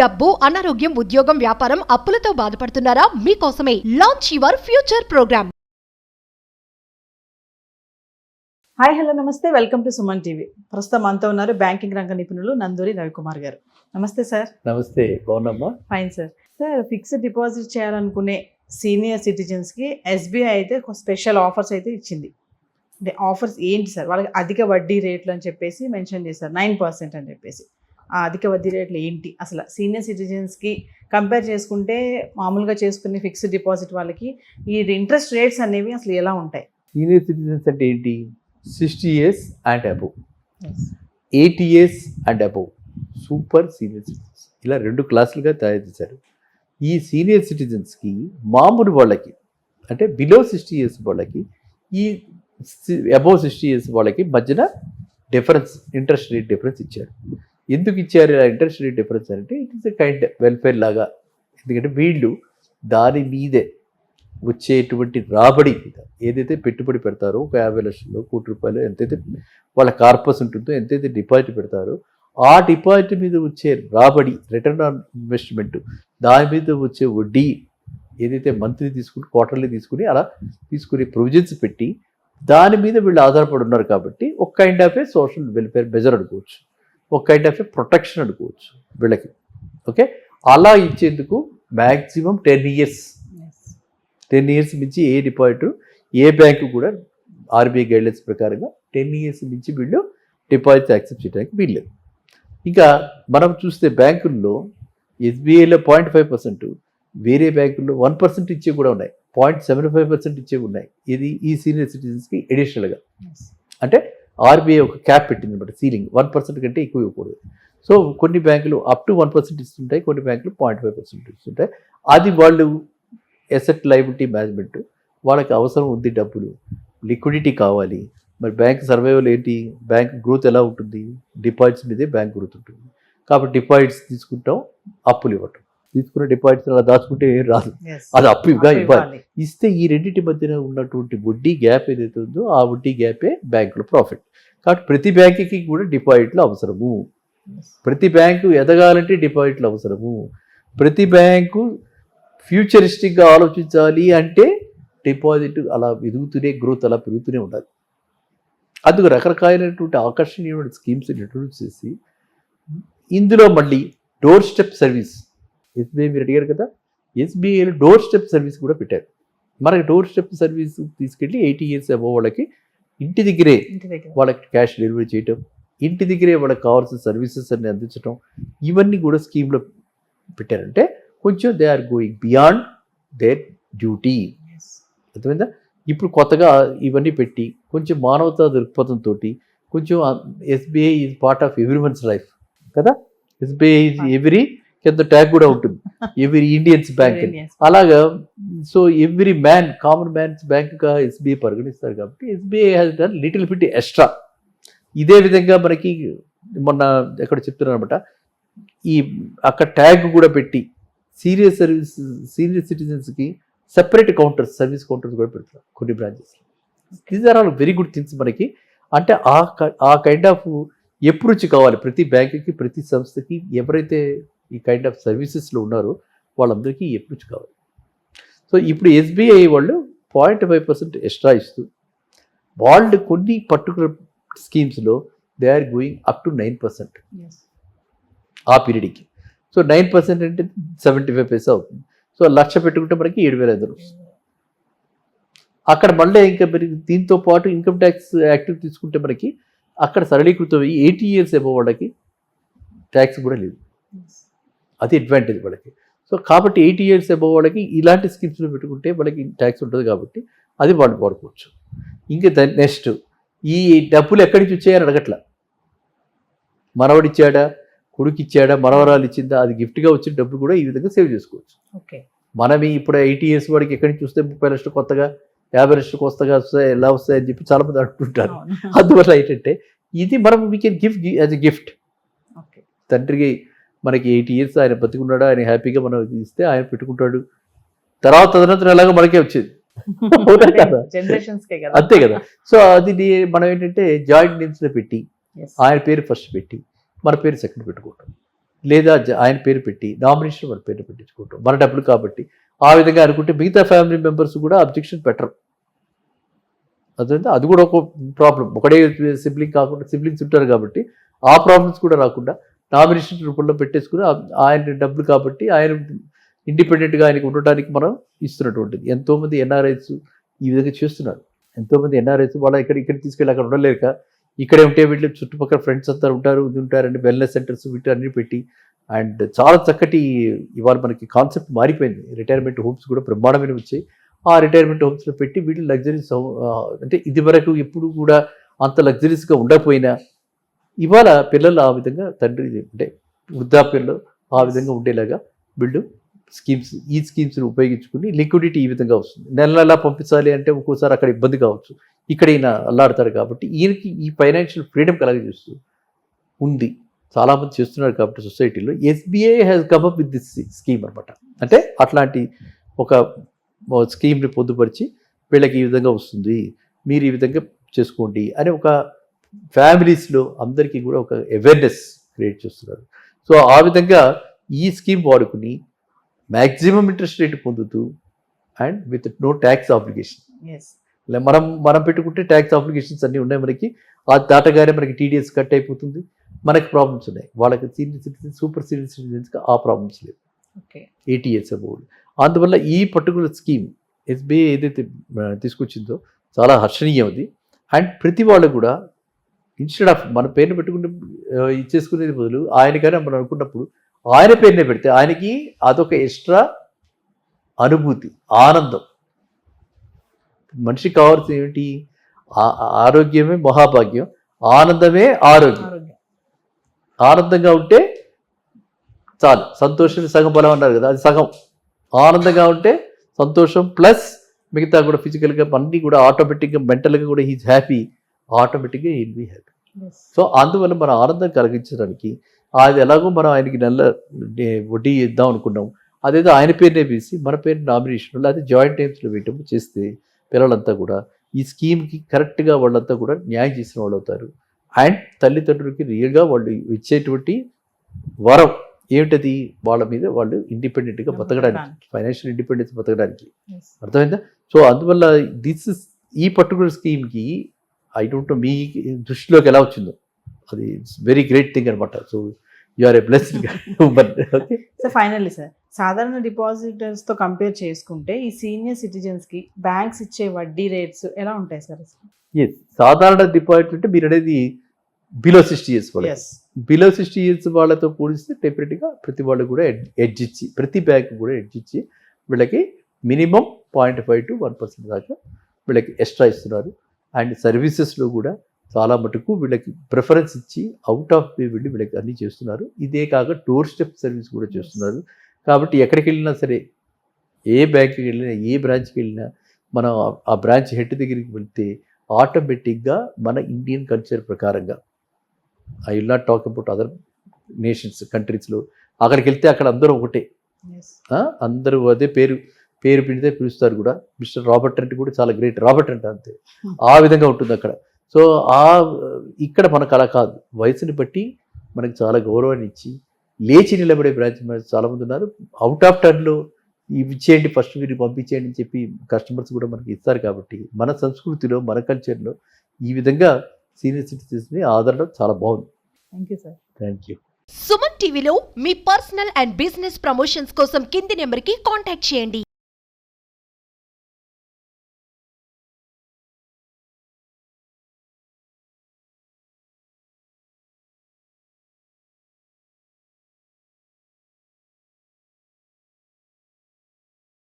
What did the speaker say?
డబ్బు, అనారోగ్యం, ఉద్యోగం, వ్యాపారం, అప్పులతో బాధపడుతున్నారా? మీకోసమే launch your future program. Hi hello నమస్తే, వెల్కమ్ టు సుమన్ టీవీ. ప్రస్తుతం మనతో ఉన్నారు బ్యాంకింగ్ రంగ నిపుణులు నందూరి రవికుమార్ గారు. నమస్తే సార్. నమస్తే, బాగున్నామ్మా. Fine sir. Sir, fixed deposit చేయాలనుకునే సీనియర్ సిటిజన్స్కి ఎస్బీఐ అయితే స్పెషల్ ఆఫర్స్ అయితే ఇచ్చింది. అంటే ఆఫర్స్ ఏంటి సార్? వాళ్ళకి అధిక వడ్డీ రేట్లు అని చెప్పేసి మెన్షన్ చేశారు, 9% అని చెప్పేసి. ఆ అధిక వడ్డీ రేట్లు ఏంటి అసలు? సీనియర్ సిటిజన్స్కి కంపేర్ చేసుకుంటే మామూలుగా చేసుకునే ఫిక్స్డ్ డిపాజిట్ వాళ్ళకి ఈ ఇంట్రెస్ట్ రేట్స్ అనేవి అసలు ఎలా ఉంటాయి? సీనియర్ సిటిజన్స్ అంటే ఏంటి? 60 years and above, 80 years and above, super senior citizens, ఇలా 2 క్లాసులుగా తయారు చేశారు. ఈ సీనియర్ సిటిజన్స్కి మామూలు వాళ్ళకి అంటే బిలో 60 years వాళ్ళకి, ఈ అబవ్ 60 years వాళ్ళకి మధ్యన డిఫరెన్స్, ఇంట్రెస్ట్ రేట్ డిఫరెన్స్ ఇచ్చారు. ఎందుకు ఇచ్చారు ఇలా ఇంట్రెస్ట్ రేట్ డిఫరెన్స్ అంటే? It is a kind welfare లాగా. ఎందుకంటే వీళ్ళు దాని మీదే వచ్చేటువంటి రాబడి మీద ఏదైతే పెట్టుబడి పెడతారో, ఒక 50 లక్షలు, ₹1,00,00,000 ఎంతైతే వాళ్ళ కార్పస్ ఉంటుందో, ఎంతైతే డిపాజిట్ పెడతారో ఆ డిపాజిట్ మీద వచ్చే రాబడి, రిటర్న్ ఆన్ ఇన్వెస్ట్మెంట్, దాని మీద వచ్చే వడ్డీ ఏదైతే మంత్లీ తీసుకుని, క్వార్టర్లీ తీసుకుని, అలా తీసుకునే ప్రొవిజన్స్ పెట్టి దాని మీద వీళ్ళు ఆధారపడి ఉన్నారు. కాబట్టి ఒక kind of A social welfare measure అనుకోవచ్చు, ఒక కైండ్ ఆఫ్ ఏ ప్రొటెక్షన్ అనుకోవచ్చు వీళ్ళకి. ఓకే, అలా ఇచ్చేందుకు మ్యాక్సిమం 10 years, 10 years మించి ఏ డిపాజిట్ ఏ బ్యాంకు కూడా ఆర్బీఐ గైడ్లైన్స్ ప్రకారంగా 10 years మించి వీళ్ళు డిపాజిట్ యాక్సెప్ట్ చేయడానికి వీల్లేదు. ఇంకా మనం చూస్తే బ్యాంకుల్లో ఎస్బీఐలో 0.5%, వేరే బ్యాంకుల్లో 1% ఇచ్చే కూడా ఉన్నాయి, 0.75% ఇచ్చే ఉన్నాయి. ఇది ఈ సీనియర్ సిటిజన్స్కి ఎడిషనల్గా. అంటే ఆర్బీఐ ఒక క్యాప్ పెట్టింది అనమాట, సీలింగ్ 1% కంటే ఎక్కువ ఇవ్వకూడదు. సో కొన్ని బ్యాంకులు అప్ టు 1% ఇస్తుంటాయి, కొన్ని బ్యాంకులు 0.5% ఇస్తుంటాయి. అది వాళ్ళు ఎసెట్ లయబిలిటీ మేనేజ్మెంట్, వాళ్ళకి అవసరం ఉంది, డబ్బులు లిక్విడిటీ కావాలి. మరి బ్యాంక్ సర్వైవల్ ఏంటి? బ్యాంక్ గ్రోత్ ఎలా ఉంటుంది? డిపాజిట్స్ మీదే బ్యాంక్ గ్రోత్ ఉంటుంది. కాబట్టి డిపాజిట్స్ తీసుకుంటాం, అప్పులు ఇవ్వటం. తీసుకున్న డిపాజిట్స్ అలా దాచుకుంటే ఏం రాదు, అది అప్పుగా ఇవ్వాలి. ఇస్తే ఈ రెండింటి మధ్యన ఉన్నటువంటి వడ్డీ గ్యాప్ ఏదైతే ఉందో ఆ వడ్డీ గ్యాపే బ్యాంకులో ప్రాఫిట్. కాబట్టి ప్రతి బ్యాంకుకి కూడా డిపాజిట్లు అవసరము. ప్రతి బ్యాంకు ఎదగాలంటే డిపాజిట్లు అవసరము. ప్రతి బ్యాంకు ఫ్యూచరిస్టిక్గా ఆలోచించాలి అంటే డిపాజిట్ అలా ఎదుగుతూనే, గ్రోత్ అలా పెరుగుతూనే ఉండాలి. అందుకు రకరకాలైనటువంటి ఆకర్షణీయమైన స్కీమ్స్ ఇంట్రొడ్యూస్ చేసి, ఇందులో మళ్ళీ డోర్ స్టెప్ సర్వీస్, ఎస్బీఐ మీరు అడిగారు కదా, ఎస్బీఐలో డోర్ స్టెప్ సర్వీస్ కూడా పెట్టారు. మనకి డోర్ స్టెప్ సర్వీస్ తీసుకెళ్ళి 80 years అబవ్ వాళ్ళకి ఇంటి దగ్గరే వాళ్ళకి క్యాష్ డెలివరీ చేయటం, ఇంటి దగ్గరే వాళ్ళకి కావాల్సిన సర్వీసెస్ అన్ని అందించడం, ఇవన్నీ కూడా స్కీమ్లో పెట్టారంటే కొంచెం they are going beyond their duty. అర్థమైందా? ఇప్పుడు కొత్తగా ఇవన్నీ పెట్టి కొంచెం మానవతా దృక్పథంతో, కొంచెం SBI is part of everyone's life కదా. ఎస్బీఐ ఈజ్ ఎవరీ, కింద ట్యాగ్ కూడా ఉంటుంది, ఎవరీ ఇండియన్స్ బ్యాంక్. అలాగా so every man, common man's బ్యాంక్గా ఎస్బీఐ పరిగణిస్తారు. కాబట్టి SBI has done little bit extra. ఇదే విధంగా మనకి మొన్న ఎక్కడ చెప్తున్నారు అనమాట, ఈ అక్కడ ట్యాగ్ కూడా పెట్టి సీనియర్ సిటిజన్స్కి సెపరేట్ కౌంటర్స్, సర్వీస్ కౌంటర్స్ కూడా పెడతారు కొన్ని branches. These are all very good things మనకి. అంటే ఆ కైండ్ ఆఫ్ అప్రోచ్ కావాలి ప్రతి బ్యాంకుకి, ప్రతి సంస్థకి. ఎవరైతే ఈ కైండ్ ఆఫ్ సర్వీసెస్లో ఉన్నారో వాళ్ళందరికీ అప్రోచ్ కావాలి. సో ఇప్పుడు ఎస్బీఐ వాళ్ళు 0.5% ఎక్స్ట్రా ఇస్తూ, వాళ్ళు కొన్ని పర్టికులర్ స్కీమ్స్లో they are going up to 9% ఆ పీరియడ్కి. సో 9% అంటే 75 పైసా అవుతుంది. సో 1,00,000 పెట్టుకుంటే మనకి 7,500 వస్తుంది. అక్కడ మళ్ళీ ఇంకా మరి దీంతో పాటు ఇన్కమ్ ట్యాక్స్ యాక్టివ్ తీసుకుంటే మనకి అక్కడ సరళీకృతం 80 years అబవ్ వాళ్ళకి ట్యాక్స్ కూడా లేదు. అది అడ్వాంటేజ్ వాళ్ళకి. సో కాబట్టి 80 years అబవ్ వాళ్ళకి ఇలాంటి స్కీమ్స్లో పెట్టుకుంటే వాళ్ళకి ట్యాక్స్ ఉంటుంది కాబట్టి అది వాళ్ళు వాడుకోవచ్చు. ఇంకా నెక్స్ట్, ఈ డబ్బులు ఎక్కడి నుంచి వచ్చాయని అడగట్లా. మనవడు ఇచ్చాడా, కొడుకు ఇచ్చాడా, మనవరాలు ఇచ్చిందా, అది గిఫ్ట్గా వచ్చిన డబ్బులు కూడా ఈ విధంగా సేవ్ చేసుకోవచ్చు. ఓకే, మనం ఇప్పుడు 80 years వాడికి ఎక్కడి నుంచి చూస్తే 30 లక్షలు కొత్తగా, 50 లక్షలు కొత్తగా వస్తాయి, ఎలా వస్తాయి అని చెప్పి చాలామంది అంటుంటారు. అందువల్ల ఏంటంటే ఇది మనం we can give as a gift. తండ్రికి మనకి 80 years ఆయన బతికున్నాడు, ఆయన హ్యాపీగా మనం ఇస్తే ఆయన పెట్టుకుంటాడు. తర్వాత తదనంతరం ఎలాగో మనకే వచ్చేది. అంతే కదా. సో అది మనం ఏంటంటే జాయింట్ నేమ్స్లో పెట్టి, ఆయన పేరు ఫస్ట్ పెట్టి మన పేరు సెకండ్ పెట్టుకుంటాం. లేదా ఆయన పేరు పెట్టి నామినేషన్ మన పేరు పెట్టించుకుంటాం, మన డబ్బులు కాబట్టి. ఆ విధంగా అనుకుంటే మిగతా ఫ్యామిలీ మెంబర్స్ కూడా అబ్జెక్షన్ పెట్టరు. అదంతా అది కూడా ఒక ప్రాబ్లం. ఒకటే సిబ్లింగ్ కాకుండా సిబ్లింగ్స్ ఉంటారు కాబట్టి ఆ ప్రాబ్లమ్స్ కూడా రాకుండా నామినేషన్ రూపంలో పెట్టేసుకుని ఆయన డబ్బులు కాబట్టి ఆయన ఇండిపెండెంట్గా ఆయనకు ఉండటానికి మనం ఇస్తున్నటువంటిది. ఎంతోమంది ఎన్ఆర్ఐస్ ఈ విధంగా చేస్తున్నారు. ఎంతోమంది ఎన్ఆర్ఐస్ వాళ్ళ ఇక్కడ తీసుకెళ్ళి అక్కడ ఉండలేక ఇక్కడే ఉంటే వీళ్ళు చుట్టుపక్కల ఫ్రెండ్స్ అంతా ఉంటారండి, వెల్నెస్ సెంటర్స్ వీటి అన్ని పెట్టి. అండ్ చాలా చక్కటి ఇవాళ మనకి కాన్సెప్ట్ మారిపోయింది. రిటైర్మెంట్ హోమ్స్ కూడా బ్రహ్మాండమైన వచ్చాయి. ఆ రిటైర్మెంట్ హోమ్స్లో పెట్టి వీళ్ళు లగ్జరీస్, అంటే ఇది వరకు ఎప్పుడు కూడా అంత లగ్జరీస్గా ఉండకపోయినా ఇవాళ పిల్లలు ఆ విధంగా తండ్రి అంటే వృద్ధాప్యంలో ఆ విధంగా ఉండేలాగా వీళ్ళు ఈ స్కీమ్స్ని ఉపయోగించుకుని లిక్విడిటీ ఈ విధంగా వస్తుంది. నెల పంపించాలి అంటే ఒక్కోసారి అక్కడ ఇబ్బంది కావచ్చు, ఇక్కడ ఈయన అల్లాడతారు కాబట్టి ఈయనకి ఈ ఫైనాన్షియల్ ఫ్రీడమ్ కలగజేస్తూ ఉంది. చాలామంది చేస్తున్నారు కాబట్టి సొసైటీలో. SBI has come up with this scheme అనమాట. అంటే అట్లాంటి ఒక స్కీమ్ని పొందుపరిచి వీళ్ళకి ఈ విధంగా వస్తుంది, మీరు ఈ విధంగా చేసుకోండి అని ఒక ఫ్యామిలీస్లో అందరికీ కూడా ఒక అవేర్నెస్ క్రియేట్ చేస్తున్నారు. సో ఆ విధంగా ఈ స్కీమ్ వాడుకుని మ్యాక్సిమం ఇంట్రెస్ట్ రేట్ పొందుతూ and with no tax obligation. మనం పెట్టుకుంటే ట్యాక్స్ ఆబ్లిగేషన్స్ అన్నీ ఉన్నాయి మనకి. ఆ దాటగానే మనకి టీడీఎస్ కట్ అయిపోతుంది, మనకి ప్రాబ్లమ్స్ ఉన్నాయి. వాళ్ళకి సీనియర్ సిటిజన్స్, సూపర్ సీనియర్ సిటిజన్స్కి ఆ ప్రాబ్లమ్స్ లేవు. ATS about. అందువల్ల ఈ పర్టికులర్ స్కీమ్ ఎస్బీఐ ఏదైతే తీసుకొచ్చిందో చాలా హర్షణీయం అది. అండ్ ప్రతి వాళ్ళు కూడా ఇన్స్టెడ్ ఆఫ్ మన పేరుని పెట్టుకుంటే ఇచ్చేసుకునేది బదులు ఆయనకైనా మనం అనుకున్నప్పుడు ఆయన పేరునే పెడితే ఆయనకి అదొక ఎక్స్ట్రా అనుభూతి, ఆనందం. మనిషికి కావాల్సింది ఏమిటి? ఆరోగ్యమే మహాభాగ్యం, ఆనందమే ఆరోగ్యం. ఆనందంగా ఉంటే చాలు. సంతోషం సగం బలం అన్నారు కదా, అది సగం. ఆనందంగా ఉంటే సంతోషం ప్లస్ మిగతా కూడా ఫిజికల్గా అన్నీ కూడా ఆటోమేటిక్గా మెంటల్గా కూడా హీజ్ హ్యాపీ, ఆటోమేటిక్గా హీల్ బీ హ్యాపీ. సో అందువల్ల మన ఆనందం కలిగించడానికి అది ఎలాగో మనం ఆయనకి నెల వడ్డీ ఇద్దాం అనుకున్నాం, అదేదో ఆయన పేరునే వేసి మన పేరు నామినేషన్లో అది జాయింట్ టైమ్స్లో వేయటం చేస్తే పిల్లలంతా కూడా ఈ స్కీమ్కి కరెక్ట్గా వాళ్ళంతా కూడా న్యాయం చేసిన వాళ్ళు అవుతారు. అండ్ తల్లిదండ్రులకి రియల్గా వాళ్ళు ఇచ్చేటువంటి వరం ఏమిటది? వాళ్ళ మీద వాళ్ళు ఇండిపెండెంట్గా బతకడానికి, ఫైనాన్షియల్ ఇండిపెండెన్స్ బతకడానికి. అర్థమైందా? సో అందువల్ల ఈ పర్టికులర్ స్కీమ్కి ఐ డోంట్ నో మీ దృష్టిలోకి ఎలా వచ్చిందో, అది ఇట్స్ వెరీ గ్రేట్ థింగ్ అనమాట. So you are a blessed women. Okay sir, finally sir, సాధారణ డిపాజిటర్స్తో కంపేర్ చేసుకుంటే ఈ సీనియర్ సిటిజన్స్కి బ్యాంక్స్ ఇచ్చే వడ్డీ రేట్స్ ఎలా ఉంటాయి సార్? ఎస్, సాధారణ డిపాజిట్ అంటే మీరు అనేది బిలో 60 years వాళ్ళు. బిలో 60 years వాళ్ళతో పోలిస్తే డెఫినెట్గా ప్రతి వాళ్ళు కూడా ఎడ్జ్ ఇచ్చి, ప్రతి బ్యాంక్ కూడా ఎడ్జ్ ఇచ్చి వీళ్ళకి మినిమం 0.5 to 1% దాకా వీళ్ళకి ఎక్స్ట్రా ఇస్తున్నారు. అండ్ సర్వీసెస్లో కూడా చాలా మటుకు వీళ్ళకి ప్రిఫరెన్స్ ఇచ్చి అవుట్ ఆఫ్ పే వెళ్ళి వీళ్ళకి అన్నీ చేస్తున్నారు. ఇదే కాక డోర్ స్టెప్ సర్వీస్ కూడా చేస్తున్నారు. కాబట్టి ఎక్కడికి వెళ్ళినా సరే, ఏ బ్యాంక్కి వెళ్ళినా, ఏ బ్రాంచ్కి వెళ్ళినా మనం ఆ బ్రాంచ్ హెడ్ దగ్గరికి వెళ్తే ఆటోమేటిక్గా మన ఇండియన్ కల్చర్ ప్రకారంగా, I will not talk about other nations, కంట్రీస్లో అక్కడికి వెళ్తే అక్కడ అందరూ ఒకటే, అందరూ అదే పేరు పెడితే పిలుస్తారు కూడా. మిస్టర్ రాబర్ట్ అంటే కూడా చాలా గ్రేట్, రాబర్ట్ అంటే అంతే, ఆ విధంగా ఉంటుంది అక్కడ. సో ఇక్కడ మనకు అలా కాదు, వయసుని బట్టి మనకు చాలా గౌరవాన్ని ఇచ్చి లేచి నిలబడే బ్రాంచ్ చాలామంది ఉన్నారు. అవుట్ ఆఫ్ టర్న్లో ఇవి ఇచ్చేయండి, ఫస్ట్ మీరు పంపించేయండి అని చెప్పి కస్టమర్స్ కూడా మనకి ఇస్తారు. కాబట్టి మన సంస్కృతిలో, మన కల్చర్లో ఈ విధంగా సీనియర్ సిటిజన్స్ని ఆదరణ చాలా బాగుంది. Thank you sir. Thank you. Suman టీవీలో మీ పర్సనల్ అండ్ బిజినెస్ ప్రమోషన్స్ కోసం కింది నెంబర్కి కాంటాక్ట్ చేయండి.